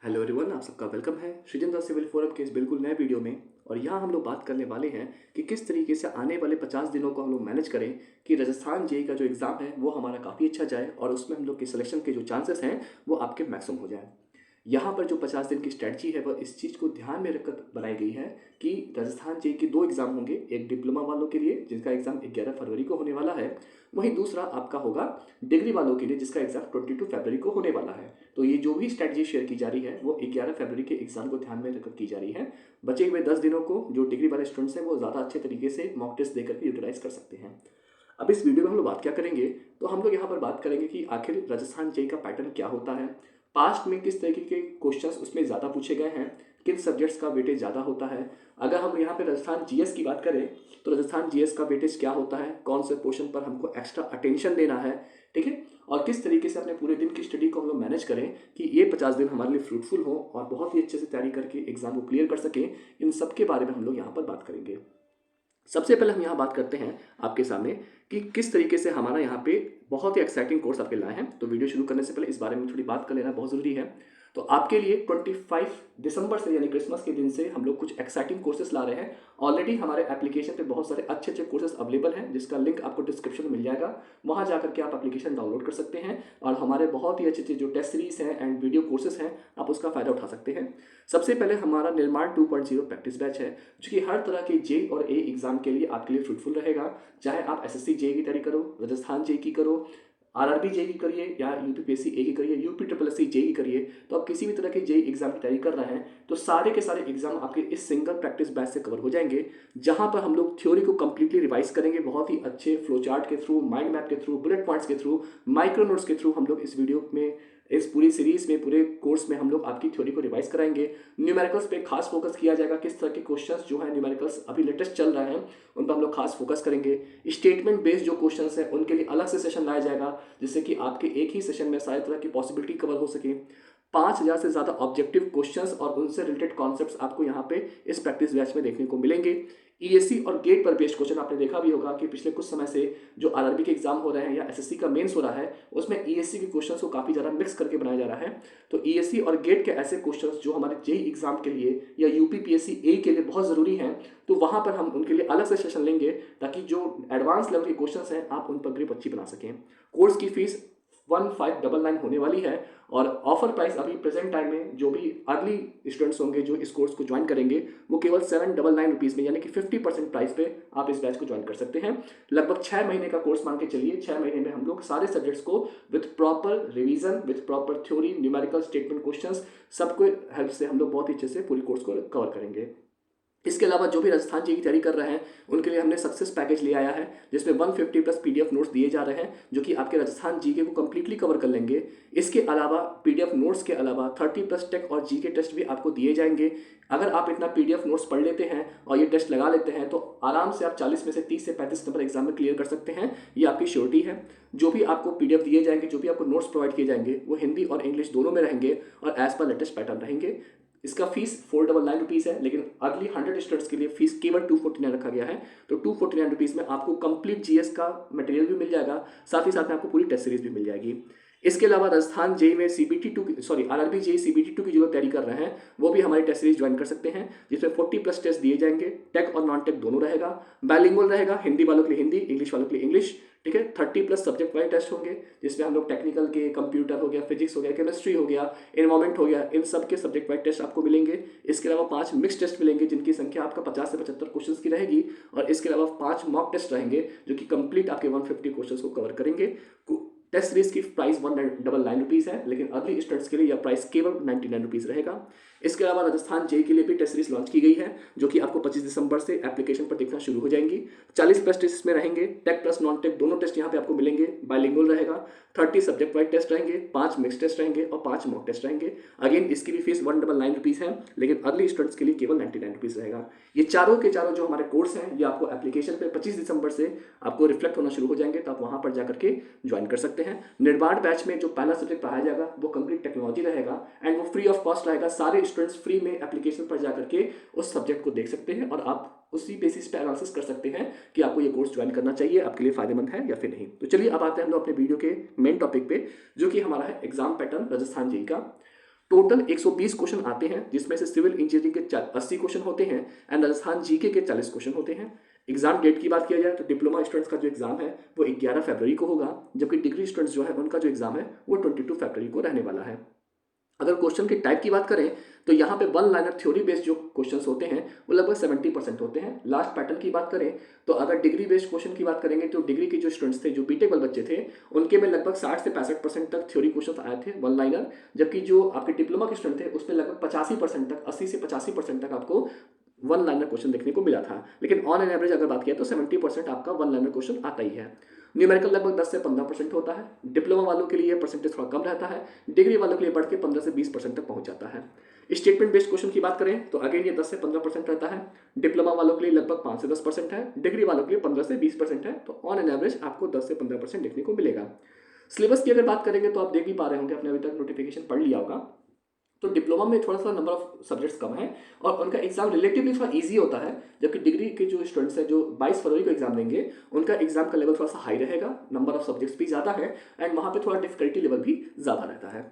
Hello everyone, आप सबका welcome है सृजन सिविल फोरम के इस बिल्कुल नए वीडियो में। और यहाँ हम लोग बात करने वाले हैं कि किस तरीके से आने वाले 50 दिनों को हम लोग मैनेज करें कि राजस्थान जेई का जो एग्ज़ाम है वो हमारा काफ़ी अच्छा जाए और उसमें हम लोग के सिलेक्शन के जो चांसेस हैं वो आपके मैक्सिमम हो जाए। यहाँ पर जो 50 दिन की स्ट्रेटजी है वह इस चीज़ को ध्यान में रखकर बनाई गई है कि राजस्थान जेई के दो एग्ज़ाम होंगे, एक डिप्लोमा वालों के लिए जिसका एग्ज़ाम 11 फरवरी को होने वाला है, वहीं दूसरा आपका होगा डिग्री वालों के लिए जिसका एग्ज़ाम 22 फरवरी को होने वाला है। तो ये जो भी स्ट्रेटजी शेयर की जा रही है वो 11 फरवरी के एग्ज़ाम को ध्यान में रखकर की जा रही है। बचे हुए 10 दिनों को जो डिग्री वाले स्टूडेंट्स हैं वो ज़्यादा अच्छे तरीके से मॉक टेस्ट देकर के यूटिलाइज कर सकते हैं। अब इस वीडियो में हम लोग बात क्या करेंगे, तो हम लोग यहाँ पर बात करेंगे कि आखिर राजस्थान जेई का पैटर्न क्या होता है, पास्ट में किस तरीके के क्वेश्चंस उसमें ज़्यादा पूछे गए हैं, किन सब्जेक्ट्स का वेटेज ज़्यादा होता है। अगर हम यहाँ पे राजस्थान जीएस की बात करें तो राजस्थान जीएस का वेटेज क्या होता है, कौन से पोर्शन पर हमको एक्स्ट्रा अटेंशन देना है, ठीक है, और किस तरीके से अपने पूरे दिन की स्टडी को हम लोग मैनेज करें कि ये 50 दिन हमारे लिए फ्रूटफुल हो और बहुत ही अच्छे से तैयारी करके एग्जाम को क्लियर कर सकें। इन सब के बारे में हम लोग यहाँ पर बात करेंगे। सबसे पहले हम यहाँ बात करते हैं आपके सामने कि किस तरीके से हमारा यहाँ पे बहुत ही एक्साइटिंग कोर्स आपके लाए हैं। तो वीडियो शुरू करने से पहले इस बारे में थोड़ी बात कर लेना बहुत ज़रूरी है। तो आपके लिए 25 दिसंबर से यानी क्रिसमस के दिन से हम लोग कुछ एक्साइटिंग कोर्सेज ला रहे हैं। ऑलरेडी हमारे एप्लीकेशन पे बहुत सारे अच्छे अच्छे कोर्सेज अवेलेबल हैं जिसका लिंक आपको डिस्क्रिप्शन में मिल जाएगा। वहाँ जाकर के आप एप्लीकेशन डाउनलोड कर सकते हैं और हमारे बहुत ही अच्छे अच्छे जो टेस्ट सीरीज हैं एंड वीडियो कोर्सेज हैं आप उसका फ़ायदा उठा सकते हैं। सबसे पहले हमारा निर्माण 2.0 प्रैक्टिस बैच है जो कि हर तरह के जे और ए एग्जाम के लिए आपके लिए फ्रूटफुल रहेगा। चाहे आप एसएससी जे की तैयारी करो, राजस्थान जे की करो, आरआरबी जे की करिए या यूपीपीएससी ए की करिए, यूपी ट्रिपल एस सी जे की करिए, तो आप किसी भी तरह के जे एग्जाम की तैयारी कर रहे हैं तो सारे के सारे एग्जाम आपके इस सिंगल प्रैक्टिस बैच से कवर हो जाएंगे। जहां पर हम लोग थ्योरी को कंप्लीटली रिवाइज करेंगे बहुत ही अच्छे फ्लो चार्ट के थ्रू, माइंड मैप के थ्रू, बुलेट पॉइंट्स के थ्रू, माइक्रो नोट्स के थ्रू हम लोग इस वीडियो में, इस पूरी सीरीज में, पूरे कोर्स में हम लोग आपकी थ्योरी को रिवाइज कराएंगे। न्यूमेरिकल्स पे खास फोकस किया जाएगा, किस तरह के क्वेश्चंस जो है न्यूमेरिकल्स अभी लेटेस्ट चल रहे हैं उन पर हम लोग खास फोकस करेंगे। स्टेटमेंट बेस्ड जो क्वेश्चंस हैं उनके लिए अलग से सेशन लाया जाएगा जिससे कि आपके एक ही सेशन में सारी तरह की पॉसिबिलिटी कवर हो सके। 5000 से ज़्यादा ऑब्जेक्टिव क्वेश्चंस और उनसे रिलेटेड कॉन्सेप्ट्स आपको यहाँ पे इस प्रैक्टिस बैच में देखने को मिलेंगे। ईएससी और गेट पर बेस्ड क्वेश्चन आपने देखा भी होगा कि पिछले कुछ समय से जो आरआरबी के एग्जाम हो रहे हैं या एसएससी का मेंस हो रहा है उसमें ईएससी के क्वेश्चंस को काफ़ी ज़्यादा मिक्स करके बनाया जा रहा है। तो ईएससी और गेट के ऐसे क्वेश्चंस जो हमारे जेई एग्जाम के लिए या यूपीपीएससी ए के लिए बहुत ज़रूरी हैं, तो वहाँ पर हम उनके लिए अलग से सेशन लेंगे ताकि जो एडवांस लेवल के क्वेश्चंस हैं आप उन पर ग्रिप अच्छी बना सकें। कोर्स की फीस 1599 होने वाली है और ऑफर प्राइस अभी प्रेजेंट टाइम में जो भी अर्ली स्टूडेंट्स होंगे जो इस कोर्स को ज्वाइन करेंगे वो केवल 799 रुपीज़ में यानी कि 50% प्राइस पे आप इस बैच को ज्वाइन कर सकते हैं। लगभग 6 महीने का कोर्स मान के चलिए, 6 महीने में हम लोग सारे सब्जेक्ट्स को with proper revision, with proper theory, numerical, statement questions, सबको हेल्प से हम लोग बहुत ही अच्छे से पूरी कोर्स को कवर करेंगे। इसके अलावा जो भी राजस्थान जी की तैयारी कर रहे हैं उनके लिए हमने सक्सेस पैकेज ले आया है जिसमें 150 प्लस पीडीएफ नोट्स दिए जा रहे हैं जो कि आपके राजस्थान जीके को कंप्लीटली कवर कर लेंगे। इसके अलावा पीडीएफ नोट्स के अलावा 30 प्लस टेक और जीके टेस्ट भी आपको दिए जाएंगे। अगर आप इतना पीडीएफ नोट्स पढ़ लेते हैं और ये टेस्ट लगा लेते हैं तो आराम से आप 40 में से 30 से 35 नंबर एग्जाम में क्लियर कर सकते हैं, ये आपकी श्योरिटी है। जो भी आपको पीडीएफ दिए जाएंगे, जो भी आपको नोट्स प्रोवाइड किए जाएंगे वो हिंदी और इंग्लिश दोनों में रहेंगे और एज पर लेटेस्ट पैटर्न रहेंगे। इसका फीस 499 रुपीज़ है लेकिन अर्ली 100 स्टूडेंट्स के लिए फीस केवल 249 रखा गया है। तो 249 रुपीज़ में आपको कंप्लीट जीएस का मटेरियल भी मिल जाएगा, साथ ही साथ में आपको पूरी टेस्ट सीरीज भी मिल जाएगी। इसके अलावा राजस्थान जेई में CBT two RRB JE CBT two की जो तैयारी कर रहे हैं वो भी हमारी टेस्ट सीरीज ज्वाइन कर सकते हैं जिसमें 40 प्लस टेस्ट दिए जाएंगे। टेक और नॉन टेक दोनों रहेगा, बाइलिंगुअल रहेगा, हिंदी वालों के लिए हिंदी, इंग्लिश वालों के लिए इंग्लिश, ठीक है। 30 प्लस सब्जेक्ट वाइज टेस्ट होंगे जिसमें हम लोग टेक्निकल के, कंप्यूटर हो गया, फिजिक्स हो गया, केमिस्ट्री हो गया, इन्वायरमेंट हो गया, इन सब के सब्जेक्ट वाइज टेस्ट आपको मिलेंगे। इसके अलावा 5 मिक्स टेस्ट मिलेंगे जिनकी संख्या आपका 50 से 75 क्वेश्चन की रहेगी और इसके अलावा 5 मॉक टेस्ट रहेंगे जो कि कंप्लीट आपके 150 क्वेश्चन को कवर करेंगे। टेस्ट सीरीज की प्राइस 199 रुपीज़ है लेकिन अर्ली स्टूडेंट्स के लिए यह प्राइस केवल 99 रुपीज़ रहेगा। इसके अलावा राजस्थान जेई के लिए भी टेस्ट सीरीज लॉन्च की गई है जो कि आपको 25 दिसंबर से एप्लीकेशन पर देखना शुरू हो जाएंगी। 40 प्लस टेस्ट में रहेंगे, टेक प्लस नॉन टेक दोनों टेस्ट यहाँ पे आपको मिलेंगे। बाइलिंगुअल रहेगा, 30 सब्जेक्ट वाइज टेस्ट रहेंगे, 5 मिक्स टेस्ट रहेंगे और 5 मॉक टेस्ट रहेंगे। अगेन इसकी भी फीस 199 रुपीज़ है लेकिन अर्ली स्टूडेंट्स के लिए केवल 99 रुपीज़ रहेगा। ये चारों के चारों जो हमारे कोर्स हैं ये आपको एप्लीकेशन पे 25 दिसंबर से आपको रिफ्लेक्ट होना शुरू हो जाएंगे, तो आप वहाँ पर जाकर के ज्वाइन कर सकते हैं। निर्माण बैच में जो पहला सब्जेक्ट पढ़ाया जाएगा वो कंप्लीट टेक्नोलॉजी रहेगा एंड वो फ्री ऑफ कॉस्ट रहेगा। सारे स्टूडेंट्स फ्री में एप्लीकेशन पर जाकर के उस सब्जेक्ट को देख सकते हैं और आप उसी बेसिस पे एनालिसिस कर सकते हैं कि आपको ये कोर्स ज्वाइन करना चाहिए, आपके लिए फायदेमंद है या फिर नहीं। तो चलिए अब आते हैं हम लोग अपने वीडियो के मेन टॉपिक पे जो कि हमारा है एग्जाम पैटर्न राजस्थान जेई का। टोटल 120 क्वेश्चन आते हैं, जिसमें से सिविल इंजीनियरिंग के 80 क्वेश्चन होते हैं एंड राजस्थान जीके के 40 क्वेश्चन होते हैं। एग्जाम डेट की बात किया जाए तो डिप्लोमा स्टूडेंट्स का जो एग्जाम है वो 11 फरवरी को होगा, जबकि डिग्री स्टूडेंट्स जो है उनका जो एग्जाम है वो 22 फरवरी को रहने वाला है। अगर क्वेश्चन के टाइप की बात करें तो यहाँ पे वन लाइनर थ्योरी बेस्ड जो क्वेश्चंस होते हैं वो लगभग 70% होते हैं। लास्ट पैटर्न की बात करें तो अगर डिग्री बेस्ड क्वेश्चन की बात करेंगे तो डिग्री के जो स्टूडेंट्स थे, जो बीटेक वाले बच्चे थे, उनके में लगभग 60 से 65% तक थ्योरी क्वेश्चन आए थे वन लाइनर, जबकि जो आपके डिप्लोमा के स्टूडेंट थे उसमें लगभग 85% तक, 80 से 85% तक आपको वन लाइनर क्वेश्चन देखने को मिला था। लेकिन ऑन एन एवरेज अगर बात किया तो 70% आपका वन लाइनर क्वेश्चन आता ही है। न्यूमेरिकल लगभग 10 से 15% होता है। डिप्लोमा वालों के लिए परसेंटेज थोड़ा कम रहता है, डिग्री वालों के लिए बढ़ के 15 से 20% तक पहुंच जाता है। स्टेटमेंट बेस्ड क्वेश्चन की बात करें तो अगेन ये 10 से 15% रहता है। डिप्लोमा वालों के लिए लगभग 5 से 10% है, डिग्री वालों के लिए 15 से 20% है। तो ऑन एन एवरेज आपको 10 से 15% देखने को मिलेगा। सिलेबस की अगर बात करेंगे तो आप देख भी पा रहे होंगे, आपने अभी तक नोटिफिकेशन पढ़ लिया होगा, तो डिप्लोमा में थोड़ा सा नंबर ऑफ सब्जेक्ट्स कम है और उनका एग्जाम रिलेटिवली थोड़ा इजी होता है, जबकि डिग्री के जो स्टूडेंट्स हैं जो 22 फरवरी को एग्जाम देंगे उनका एग्जाम का लेवल थोड़ा सा हाई रहेगा, नंबर ऑफ सब्जेक्ट्स भी ज़्यादा है एंड वहाँ पे थोड़ा डिफिकल्टी लेवल भी ज़्यादा रहता है।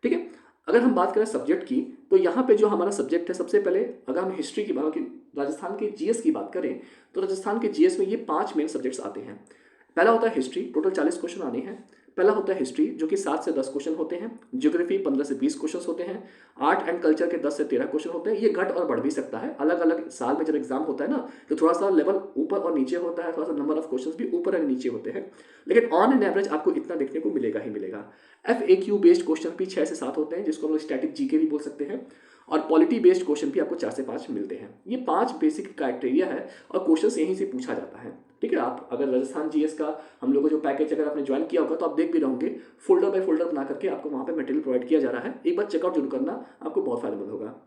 ठीक है, अगर हम बात करें सब्जेक्ट की तो यहाँ पे जो हमारा सब्जेक्ट है, सबसे पहले अगर हम हिस्ट्री की बात, राजस्थान के जीएस की बात करें तो राजस्थान के जीएस में ये 5 मेन सब्जेक्ट्स आते हैं। पहला होता है हिस्ट्री, टोटल 40 क्वेश्चन आने हैं। पहला होता है हिस्ट्री जो कि 7 से 10 क्वेश्चन होते हैं। ज्योग्राफी 15 से 20 क्वेश्चन होते हैं। आर्ट एंड कल्चर के 10 से 13 क्वेश्चन होते हैं। ये घट और बढ़ भी सकता है, अलग अलग साल में जब एग्जाम होता है ना तो थोड़ा सा लेवल ऊपर और नीचे होता है, थोड़ा सा नंबर ऑफ क्वेश्चन भी ऊपर और नीचे होते हैं, लेकिन ऑन एन एवरेज आपको इतना देखने को मिलेगा ही मिलेगा। FAQ बेस्ड क्वेश्चन भी 6 से 7 होते हैं, जिसको हम लोग स्टैटिक जीके भी बोल सकते हैं, और पॉलिटी बेस्ड क्वेश्चन भी आपको 4 से 5 मिलते हैं। ये 5 बेसिक क्राइटेरिया है और क्वेश्चन यहीं से पूछा जाता है। ठीक है, आप अगर राजस्थान जीएस का हम लोग को जो पैकेज अगर आपने ज्वाइन किया होगा तो आप देख भी रहोगे, फोल्डर बाय फोल्डर बना करके आपको वहाँ पे मटेरियल प्रोवाइड किया जा रहा है। एक बार चेकआउट जरूर करना, आपको बहुत फायदेमंद होगा।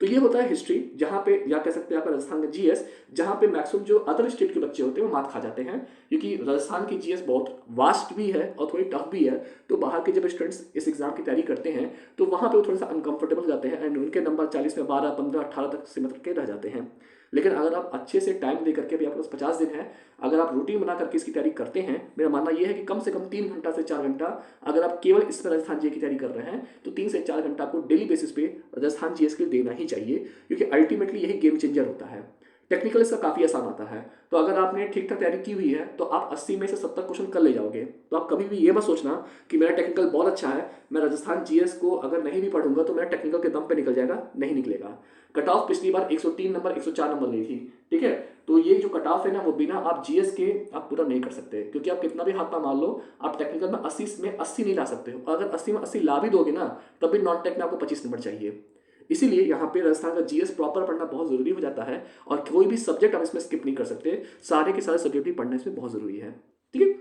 तो ये होता है हिस्ट्री, जहाँ पे या कह सकते हैं आपका राजस्थान का जीएस, जहाँ पे मैक्सिमम जो अदर स्टेट के बच्चे होते हैं वो मात खा जाते हैं, क्योंकि राजस्थान की जीएस बहुत वास्ट भी है और थोड़ी टफ भी है। तो बाहर के जब स्टूडेंट्स इस एग्जाम की तैयारी करते हैं तो वहाँ पे वो थोड़ा सा अनकंफर्टेबल हो जाते हैं एंड उनके नंबर 40 में 12, 15, 18 तक सीमित के रह जाते हैं। लेकिन अगर आप अच्छे से टाइम दे करके, भी आपके पास 50 दिन है, अगर आप रूटीन बना करके इसकी तैयारी करते हैं, मेरा मानना यह है कि कम से कम 3 घंटा से 4 घंटा अगर आप केवल इसमें राजस्थान जीएस की तैयारी कर रहे हैं तो 3 से 4 घंटा आपको डेली बेसिस पे राजस्थान जीएस के लिए देना ही चाहिए, क्योंकि अल्टीमेटली यही गेम चेंजर होता है। टेक्निकल इसका काफ़ी आसान आता है, तो अगर आपने ठीक ठाक तैयारी की हुई है तो आप 80 में से 70 क्वेश्चन कर ले जाओगे। तो आप कभी भी ये मत सोचना कि मेरा टेक्निकल बहुत अच्छा है, मैं राजस्थान जीएस को अगर नहीं भी पढ़ूंगा तो मेरा टेक्निकल के दम पे निकल जाएगा, नहीं निकलेगा। कट ऑफ पिछली बार 103 नंबर 104 नंबर ली थी। ठीक है, तो ये जो कट ऑफ है ना वो बिना आप जीएस के आप पूरा नहीं कर सकते, क्योंकि आप कितना भी हाथ में मान लो आप टेक्निकल में 80 में 80 नहीं ला सकते हो। अगर 80 में 80 ला भी दोगे ना तब भी नॉन टेक में आपको 25 नंबर चाहिए। इसीलिए यहाँ पे राजस्थान का जीएस प्रॉपर पढ़ना बहुत जरूरी हो जाता है और कोई भी सब्जेक्ट आप इसमें स्किप नहीं कर सकते, सारे के सारे सब्जेक्ट भी पढ़ना इसमें बहुत जरूरी है। ठीक है,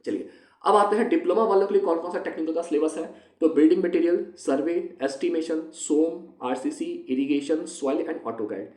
चलिए अब आते हैं डिप्लोमा वालों के लिए कौन कौन सा टेक्निकल का सिलेबस है। तो building material, survey, estimation, SOM, RCC, irrigation, soil and AutoCAD.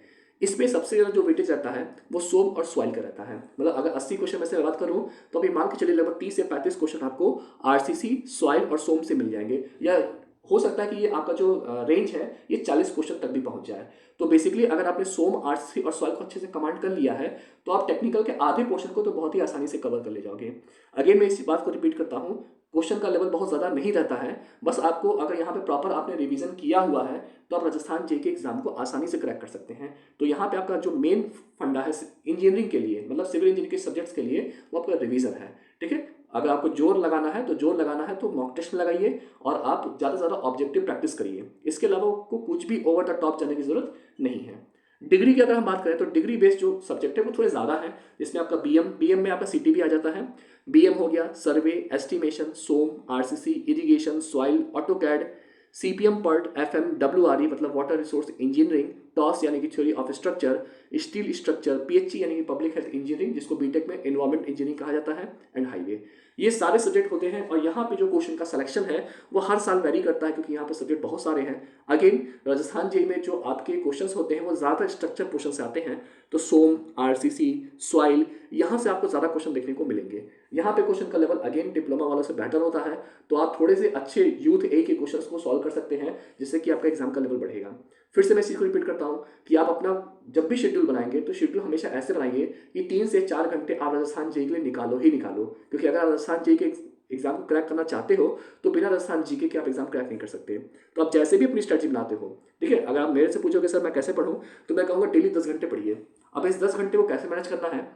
इसमें सबसे ज़्यादा जो वेटेज रहता है वो सोम और सॉइल का रहता है। मतलब अगर 80 क्वेश्चन में से बात करूं तो अभी मान के चलिए लगभग 30 से 35 क्वेश्चन आपको आरसीसी, सॉइल और सोम से मिल जाएंगे, या हो सकता है कि ये आपका जो रेंज है ये 40 क्वेश्चन तक भी पहुंच जाए। तो बेसिकली अगर आपने सोम, आरसीसी और सॉइल को अच्छे से कमांड कर लिया है तो आप टेक्निकल के आधे पोर्शन को तो बहुत ही आसानी से कवर कर ले जाओगे। अगेन मैं इसी बात को रिपीट करता हूँ, क्वेश्चन का लेवल बहुत ज़्यादा नहीं रहता है, बस आपको अगर यहाँ पे प्रॉपर आपने रिवीजन किया हुआ है तो आप राजस्थान जेके एग्जाम को आसानी से क्रैक कर सकते हैं। तो यहाँ पे आपका जो मेन फंडा है इंजीनियरिंग के लिए, मतलब सिविल इंजीनियरिंग के सब्जेक्ट्स के लिए, वो आपका रिवीजन है। ठीक है, अगर आपको जोर लगाना है तो मॉक टेस्ट लगाइए और आप ज़्यादा से ज़्यादा ऑब्जेक्टिव प्रैक्टिस करिए। इसके अलावा आपको कुछ भी ओवर द टॉप जाने की जरूरत नहीं है। डिग्री की अगर हम बात करें तो डिग्री बेस्ड जो सब्जेक्ट है वो थोड़े ज़्यादा है, जिसमें आपका बीएम में आपका सीटीबी आ जाता है। बीएम हो गया survey, estimation, SOM, RCC, irrigation, soil, AutoCAD, CPM PERT, FM, WRE मतलब वाटर रिसोर्स इंजीनियरिंग, टॉस यानी कि theory of structure, steel structure, PHE यानी कि पब्लिक हेल्थ इंजीनियरिंग जिसको बीटेक में एनवायरमेंट इंजीनियरिंग कहा जाता है, एंड हाईवे। ये सारे सब्जेक्ट होते हैं और यहाँ पे जो क्वेश्चन का सिलेक्शन है वो हर साल वेरी करता है, क्योंकि यहाँ पे सब्जेक्ट बहुत सारे हैं। अगेन राजस्थान जेईई में जो आपके क्वेश्चंस होते हैं वो ज़्यादा स्ट्रक्चर पोर्शन से आते हैं, तो सोम, आरसीसी, सॉइल, यहाँ से आपको ज़्यादा क्वेश्चन देखने को मिलेंगे। यहाँ पे क्वेश्चन का लेवल अगेन डिप्लोमा वालों से बेहतर होता है, तो आप थोड़े से अच्छे यूथ ए के क्वेश्चंस को सॉल्व कर सकते हैं, जिससे कि आपका एग्जाम का लेवल बढ़ेगा। फिर से मैं इस चीज़ को रिपीट करता हूँ कि आप अपना जब भी शेड्यूल बनाएंगे तो शेड्यूल हमेशा ऐसे बनाइए कि 3 से 4 घंटे आप राजस्थान जेईई के लिए निकालो ही निकालो, क्योंकि अगर राजस्थान जेईई के एग्जाम को क्रैक करना चाहते हो तो बिना राजस्थान जीके के आप एग्जाम क्रैक नहीं कर सकते। तो आप जैसे भी अपनी स्ट्रेटजी बनाते हो, ठीक है, अगर आप मेरे से पूछोगे सर मैं कैसे पढूं, तो मैं कहूँगा डेली 10 घंटे पढ़िए। अब इस 10 घंटे को कैसे मैनेज करना है,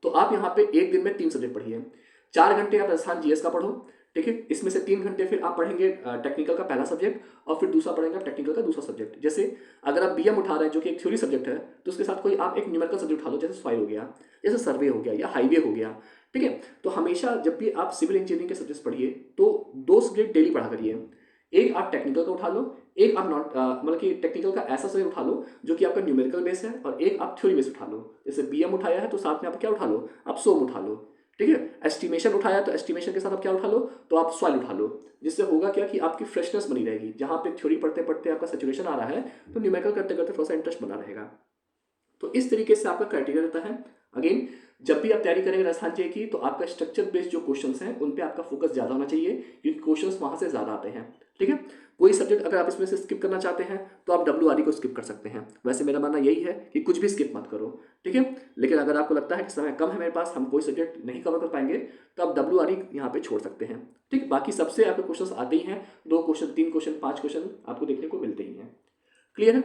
तो आप यहाँ पे एक दिन में 3 सब्जेक्ट पढ़िए। 4 घंटे आप राजस्थान जीएस का पढ़ो, ठीक है, इसमें से 3 घंटे फिर आप पढ़ेंगे टेक्निकल का पहला सब्जेक्ट, और फिर दूसरा पढ़ेंगे आप टेक्निकल का दूसरा सब्जेक्ट। जैसे अगर आप बीएम उठा रहे हैं जो कि एक थ्योरी सब्जेक्ट है, तो उसके साथ कोई आप एक न्यूमेरिकल सब्जेक्ट उठा लो, जैसे सॉइल हो गया, जैसे सर्वे हो गया या हाईवे हो गया, ठीक है। तो हमेशा जब भी आप सिविल इंजीनियरिंग के सब्जेक्ट पढ़िए तो 2 सब्जेक्ट डेली पढ़ा करिए। एक आप टेक्निकल का उठा लो, एक आप नॉट मतलब कि टेक्निकल का ऐसा सब्जेक्ट उठा लो जो कि आपका न्यूमेरिकल बेस है, और एक आप थ्योरी बेस उठा लो। जैसे बीएम उठाया है तो साथ में आप क्या उठा लो, आप सोम उठा लो, ठीक है। एस्टिमेशन उठाया तो एस्टिमेशन के साथ आप क्या उठा लो, तो आप सॉइल उठा लो। जिससे होगा क्या कि आपकी फ्रेशनेस बनी रहेगी, जहाँ पे थ्योरी पढ़ते पढ़ते आपका सैचुरेशन आ रहा है तो न्यूमेरिकल करते करते थोड़ा सा इंटरेस्ट बना रहेगा। तो इस तरीके से आपका क्राइटेरिया रहता है। अगेन, जब भी आप तैयारी करेंगे राजस्थान जे की, तो आपका स्ट्रक्चर बेस्ड जो क्वेश्चंस हैं उन पे आपका फोकस ज़्यादा होना चाहिए, क्योंकि क्वेश्चंस वहाँ से ज़्यादा आते हैं, ठीक है। कोई सब्जेक्ट अगर आप इसमें से स्किप करना चाहते हैं तो आप डब्ल्यूआरई को स्किप कर सकते हैं। वैसे मेरा मानना यही है कि कुछ भी स्किप मत करो, ठीक है। लेकिन अगर आपको लगता है कि समय कम है मेरे पास, हम कोई सब्जेक्ट नहीं कवर कर पाएंगे, तो आप डब्ल्यूआरई यहाँ पे छोड़ सकते हैं, ठीक। बाकी सबसे आपके क्वेश्चन आते ही हैं, 2 क्वेश्चन, 3 क्वेश्चन, 5 क्वेश्चन आपको देखने को मिलते ही हैं। क्लियर है?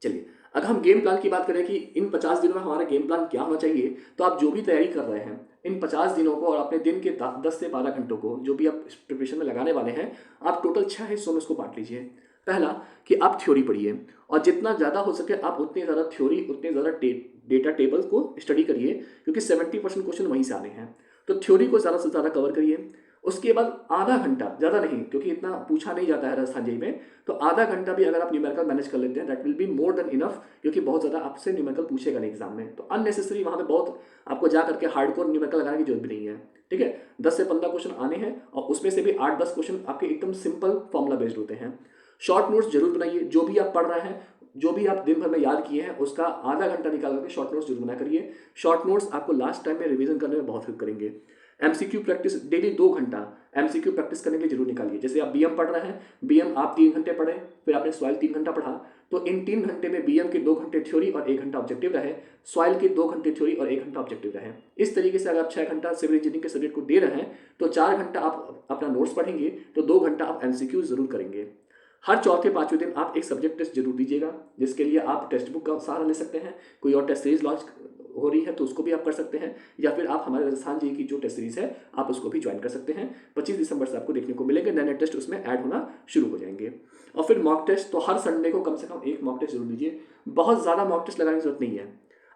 चलिए, अगर हम गेम प्लान की बात करें कि इन 50 दिनों में हमारा गेम प्लान क्या होना चाहिए, तो आप जो भी तैयारी कर रहे हैं इन 50 दिनों को और अपने दिन के 10 से 12 घंटों को जो भी आप प्रिपरेशन में लगाने वाले हैं, आप टोटल 6 हिस्सों में इसको बांट लीजिए। पहला कि आप थ्योरी पढ़िए, और जितना ज़्यादा हो सके आप उतनी ज़्यादा थ्योरी, उतने ज़्यादा डेटा टेबल को स्टडी करिए, क्योंकि 70% क्वेश्चन वहीं से आने हैं। तो थ्योरी को ज़्यादा से ज़्यादा कवर करिए। उसके बाद आधा घंटा, ज़्यादा नहीं क्योंकि इतना पूछा नहीं जाता है राजस्थान जी में, तो आधा घंटा भी अगर आप न्यूमेरिकल मैनेज कर लेते हैं, that will be more than enough, क्योंकि बहुत ज़्यादा आपसे न्यूमेरिकल पूछेगा नहीं एग्जाम में। तो अननेसेसरी वहाँ पे बहुत आपको जा करके हार्डकोर न्यूमेरिकल लगाने की जरूरत भी नहीं है, ठीक है। 10 से 15 क्वेश्चन आने हैं, और उसमें से भी 8-10 क्वेश्चन आपके एकदम सिंपल फॉर्मूला बेस्ड होते हैं। शॉर्ट नोट्स जरूर बनाइए, जो भी आप पढ़ रहे हैं, जो भी आप दिन भर में याद किए हैं, उसका आधा घंटा निकाल करके शॉर्ट नोट्स जरूर बना करिए। शॉर्ट नोट्स आपको लास्ट टाइम में रिवीजन करने में बहुत हेल्प करेंगे। एमसीक्यू प्रैक्टिस डेली 2 घंटा एमसीक्यू प्रैक्टिस करने के लिए जरूर निकालिए। जैसे आप बीएम पढ़ रहे हैं, बीएम आप 3 घंटे पढ़े, फिर आपने सॉइल 3 घंटा पढ़ा, तो इन 3 घंटे में बीएम के 2 घंटे थ्योरी और 1 घंटा ऑब्जेक्टिव रहे, सॉइल के 2 घंटे थ्योरी और 1 घंटा ऑब्जेक्टिव रहे। इस तरीके से अगर आप 6 घंटा सिविल इंजीनियरिंग के सब्जेक्ट को दे रहे हैं, तो 4 घंटा आप अपना नोट्स पढ़ेंगे, तो 2 घंटा आप एमसीक्यू जरूर करेंगे। हर चौथे पांचवें दिन आप एक सब्जेक्ट टेस्ट जरूर दीजिएगा, जिसके लिए आप टेक्स्ट बुक का सहारा ले सकते हैं। कोई और टेस्ट सीरीज लॉन्च हो रही है तो उसको भी आप कर सकते हैं, या फिर आप हमारे राजस्थान जी की जो टेस्ट सीरीज है आप उसको भी ज्वाइन कर सकते हैं। 25 दिसंबर से आपको देखने को मिलेंगे, नए नए टेस्ट उसमें ऐड होना शुरू हो जाएंगे। और फिर मॉक टेस्ट, तो हर संडे को कम से कम एक मॉक टेस्ट जरूर दीजिए। बहुत ज़्यादा मॉक टेस्ट लगाने की जरूरत नहीं है,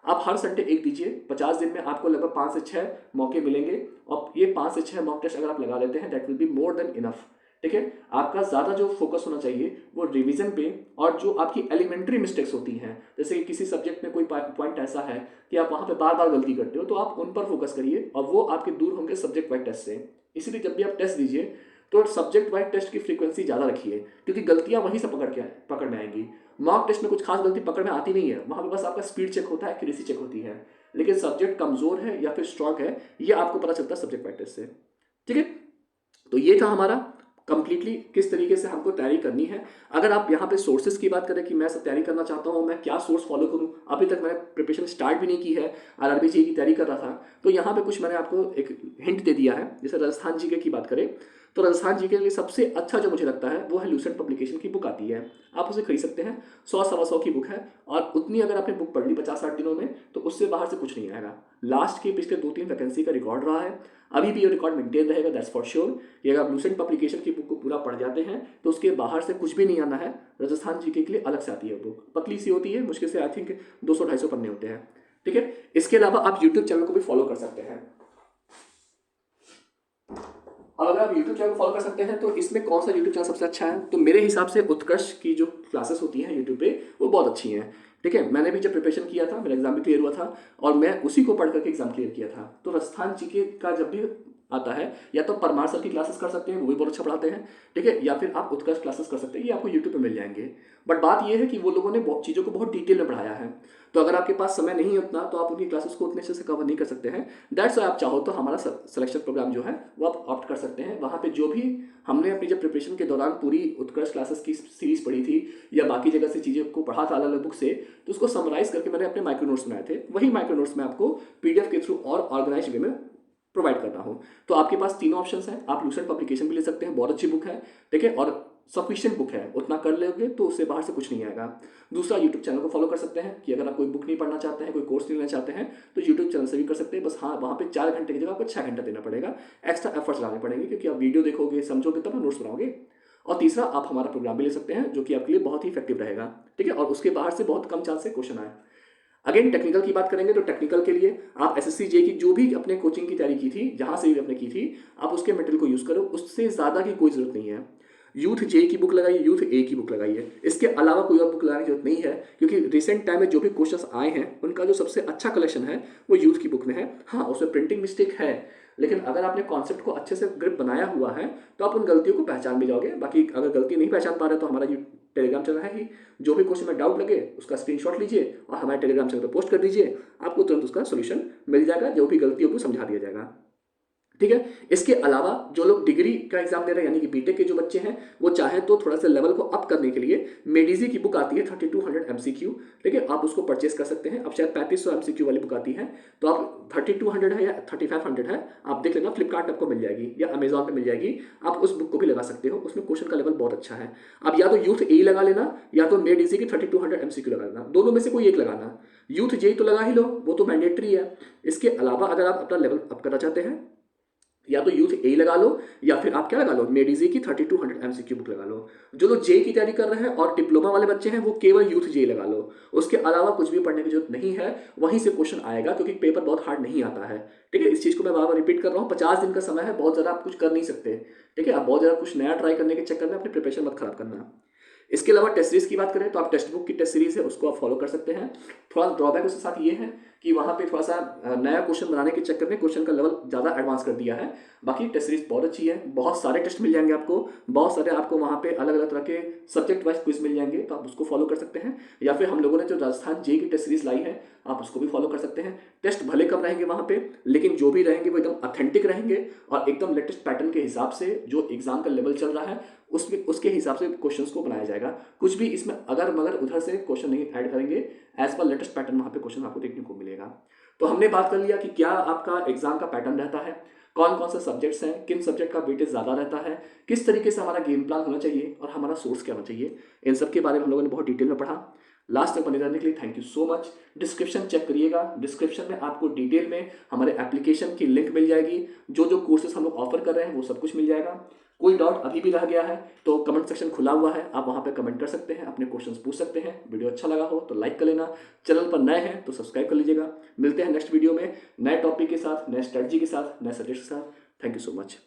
आप हर संडे एक दीजिए। 50 दिन में आपको लगभग 5 से 6 मौके मिलेंगे, और ये 5 से 6 मॉक टेस्ट अगर आप लगा लेते हैं, that will be more than enough, ठीक है। आपका ज़्यादा जो फोकस होना चाहिए वो रिवीजन पे, और जो आपकी एलिमेंट्री मिस्टेक्स होती हैं, जैसे कि किसी सब्जेक्ट में कोई पॉइंट ऐसा है कि आप वहाँ पे बार बार गलती करते हो, तो आप उन पर फोकस करिए, और वो आपके दूर होंगे सब्जेक्ट वाइज टेस्ट से। इसीलिए जब भी आप टेस्ट दीजिए तो सब्जेक्ट वाइज टेस्ट की फ्रीक्वेंसी ज़्यादा रखिए, क्योंकि गलतियाँ वहीं से पकड़ में आएंगी। मॉक टेस्ट में कुछ खास गलती पकड़ में आती नहीं है, वहाँ पे बस आपका स्पीड चेक होता है, एक्यूरेसी चेक होती है। लेकिन सब्जेक्ट कमज़ोर है या फिर स्ट्रॉन्ग है, ये आपको पता चलता है सब्जेक्ट वाइज टेस्ट से, ठीक है। तो ये था हमारा कंप्लीटली किस तरीके से हमको तैयारी करनी है। अगर आप यहाँ पे सोर्सेज की बात करें कि मैं सब तैयारी करना चाहता हूँ, मैं क्या सोर्स फॉलो करूँ, अभी तक मैंने प्रिपरेशन स्टार्ट भी नहीं की है, आरआरबी जी की तैयारी कर रहा था, तो यहाँ पे कुछ मैंने आपको एक हिंट दे दिया है। जैसे राजस्थान जीके की बात करें, तो राजस्थान जी के लिए सबसे अच्छा जो मुझे लगता है वो है लूसेंट पब्लिकेशन की बुक आती है, आप उसे खरीद सकते हैं। 100-125 की बुक है, और उतनी अगर आपने बुक पढ़ ली 50-60 दिनों में, तो उससे बाहर से कुछ नहीं आएगा। लास्ट के पिछले 2-3 वैकेंसी का रिकॉर्ड रहा है, अभी भी ये रिकॉर्ड मेंटेन रहेगा, दैट्स फॉर श्योर। कि अगर आप लूसेंट पब्लिकेशन की बुक को पूरा पढ़ जाते हैं तो उसके बाहर से कुछ भी नहीं आना है। राजस्थान जीके के लिए अलग से आती है बुक, पतली सी होती है, मुश्किल से आई थिंक 200-250 पन्ने होते हैं, ठीक है। इसके अलावा आप यूट्यूब चैनल को भी फॉलो कर सकते हैं। और अगर आप यूट्यूब चैनल फॉलो कर सकते हैं, तो इसमें कौन सा यूट्यूब चैनल सबसे अच्छा है, तो मेरे हिसाब से उत्कर्ष की जो क्लासेस होती हैं यूट्यूब पे वो बहुत अच्छी हैं, ठीक है। मैंने भी जब प्रिपरेशन किया था, मेरा एग्जाम भी क्लियर हुआ था, और मैं उसी को पढ़ करके एग्जाम क्लियर किया था। तो राजस्थान जीके का जब भी आता है, या तो परमार सर की क्लासेस कर सकते हैं, वो भी बहुत अच्छा पढ़ाते हैं, ठीक है, या फिर आप उत्कर्ष क्लासेस कर सकते हैं, ये आपको यूट्यूब पे मिल जाएंगे। बट बात ये है कि वो लोगों ने बहुत चीज़ों को बहुत डिटेल में पढ़ाया है, तो अगर आपके पास समय नहीं है उतना, तो आप उनकी क्लासेस को उतने अच्छे से कवर नहीं कर सकते हैं। दैट्स वाई आप चाहो तो हमारा सिलेक्शन प्रोग्राम जो है वो आप ऑप्ट कर सकते हैं। वहाँ पे जो भी हमने अपनी जब प्रिपरेशन के दौरान पूरी उत्कर्ष क्लासेस की सीरीज पढ़ी थी, या बाकी जगह से चीज़ें को पढ़ा था अलग अलग बुक से, तो उसको समराइज करके मैंने अपने माइक्रो नोट्स बनाए थे। वही माइक्रो नोट्स मैं आपको पीडीएफ के थ्रू और ऑर्गेनाइज वे में प्रोवाइड कर रहा हूँ। तो आपके पास तीनों ऑप्शंस हैं, आप लूसेंट पब्लिकेशन भी ले सकते हैं, बहुत अच्छी बुक है, ठीक है, और सफिशिएंट बुक है, उतना कर लोगे तो उससे बाहर से कुछ नहीं आएगा। दूसरा, यूट्यूब चैनल को फॉलो कर सकते हैं कि अगर आप कोई बुक नहीं पढ़ना चाहते हैं, कोई कोर्स नहीं लेना चाहते हैं, तो यूट्यूब चैनल से भी कर सकते हैं। बस हाँ, वहाँ पे 4 घंटे की जगह आपको 6 घंटा देना पड़ेगा, एक्स्ट्रा एफर्ट्स डालने पड़ेंगे, क्योंकि आप वीडियो देखोगे, समझोगे, तब ना नोट्स बनाओगे। और तीसरा, आप हमारा प्रोग्राम भी ले सकते हैं, जो कि आपके लिए बहुत ही इफेक्टिव रहेगा, ठीक है, और उसके बाहर से बहुत कम चांस से क्वेश्चन आए। अगेन टेक्निकल की बात करेंगे तो टेक्निकल के लिए आप एसएससी जे की जो भी अपने कोचिंग की तैयारी की थी, जहां से भी आपने की थी, आप उसके मटेरियल को यूज करो, उससे ज्यादा की कोई जरूरत नहीं है। यूथ जे की बुक लगाइए, यूथ ए की बुक लगाइए, इसके अलावा कोई और बुक लगाने की जरूरत नहीं है, क्योंकि रिसेंट टाइम में जो भी क्वेश्चंस आए हैं उनका जो सबसे अच्छा कलेक्शन है वो यूथ की बुक में है। हाँ, उसमें प्रिंटिंग मिस्टेक है, लेकिन अगर आपने कॉन्सेप्ट को अच्छे से ग्रिप बनाया हुआ है तो आप उन गलतियों को पहचान भी जाओगे। बाकी अगर गलती नहीं पहचान पा रहे तो हमारा टेलीग्राम चैनल है ही, जो भी क्वेश्चन में डाउट लगे उसका स्क्रीनशॉट लीजिए और हमारे टेलीग्राम चैनल पर पोस्ट कर दीजिए, आपको तुरंत उसका सोल्यूशन मिल जाएगा, जो भी गलतियों को समझा दिया जाएगा, ठीक है। इसके अलावा जो लोग डिग्री का एग्जाम दे रहे हैं, यानी कि बीटेक के जो बच्चे हैं, वो चाहे तो थोड़ा सा लेवल को अप करने के लिए मेडिजी की बुक आती है 3200 MCQ, ठीक है, आप उसको परचेस कर सकते हैं। अब शायद 3500 MCQ वाली बुक आती है, तो आप 3200 है या 3500 है, आप देख लेना, फ्लिपकार्ट आपको मिल जाएगी या अमेजॉन पे मिल जाएगी, आप उस बुक को भी लगा सकते हो, उसमें क्वेश्चन का लेवल बहुत अच्छा है। अब या तो यूथ ए लगा लेना या तो मेडिजी की 3200 MCQ लगा लेना, दोनों में से कोई एक लगाना। यूथ जे तो लगा ही लो, वो तो मैंडेटरी है। इसके अलावा अगर आप अपना लेवल अप करना चाहते हैं, या तो यूथ ए लगा लो या फिर आप क्या लगा लो, मेडिजी की 3200 MCQ बुक लगा लो। जो लोग जे की तैयारी कर रहे हैं और डिप्लोमा वाले बच्चे हैं, वो केवल यूथ जे लगा लो, उसके अलावा कुछ भी पढ़ने की जरूरत नहीं है। वहीं से क्वेश्चन आएगा, क्योंकि पेपर बहुत हार्ड नहीं आता है, ठीक है। इस चीज को मैं बार बार रिपीट कर रहा हूँ, 50 दिन का समय है, बहुत ज्यादा आप कुछ कर नहीं सकते, ठीक है। आप बहुत ज्यादा कुछ नया ट्राई करने के चक्कर में अपनी प्रिपरेशन मत खराब करना। इसके अलावा टेस्ट सीरीज की बात करें तो आप टेक्स्ट बुक की टेस्ट सीरीज है उसको आप फॉलो कर सकते हैं। थोड़ा ड्रॉबैक उसके साथ ये है कि वहाँ पे थोड़ा सा नया क्वेश्चन बनाने के चक्कर में क्वेश्चन का लेवल ज़्यादा एडवांस कर दिया है। बाकी टेस्ट सीरीज बहुत अच्छी है, बहुत सारे टेस्ट मिल जाएंगे आपको, बहुत सारे आपको वहाँ पे अलग अलग तरह के सब्जेक्ट वाइज क्विज मिल जाएंगे, तो आप उसको फॉलो कर सकते हैं। या फिर हम लोगों ने जो राजस्थान जे की टेस्ट सीरीज लाई है, आप उसको भी फॉलो कर सकते हैं। टेस्ट भले कम रहेंगे वहाँ पे, लेकिन जो भी रहेंगे वो एकदम ऑथेंटिक रहेंगे और एकदम लेटेस्ट पैटर्न के हिसाब से जो एग्जाम का लेवल चल रहा है उसमें उसके हिसाब से क्वेश्चंस को बनाया जाएगा। कुछ भी इसमें अगर मगर उधर से क्वेश्चन नहीं ऐड करेंगे, एज पर लेटेस्ट पैटर्न वहाँ पे क्वेश्चन आपको देखने को मिलेगा। तो हमने बात कर लिया कि क्या आपका एग्जाम का पैटर्न रहता है, कौन कौन से सब्जेक्ट्स हैं, किन सब्जेक्ट का वेटेज ज़्यादा रहता है, किस तरीके से हमारा गेम प्लान होना चाहिए और हमारा सोर्स क्या होना चाहिए, इन सब के बारे में हम लोगों ने बहुत डिटेल में पढ़ा। लास्ट तक बने रहने के लिए thank you so much. Description check करिएगा, डिस्क्रिप्शन में आपको डिटेल में हमारे एप्लीकेशन की लिंक मिल जाएगी, जो जो कोर्सेज हम लोग ऑफर कर रहे हैं वो सब कुछ मिल जाएगा। कोई डाउट अभी भी रह गया है तो कमेंट सेक्शन खुला हुआ है, आप वहाँ पे कमेंट कर सकते हैं, अपने क्वेश्चंस पूछ सकते हैं। वीडियो अच्छा लगा हो तो लाइक कर लेना, चैनल पर नए हैं तो सब्सक्राइब कर लीजिएगा। मिलते हैं नेक्स्ट वीडियो में नए टॉपिक के साथ, नए स्ट्रेटजी के साथ, नए सब्जेक्ट के साथ। Thank you so much.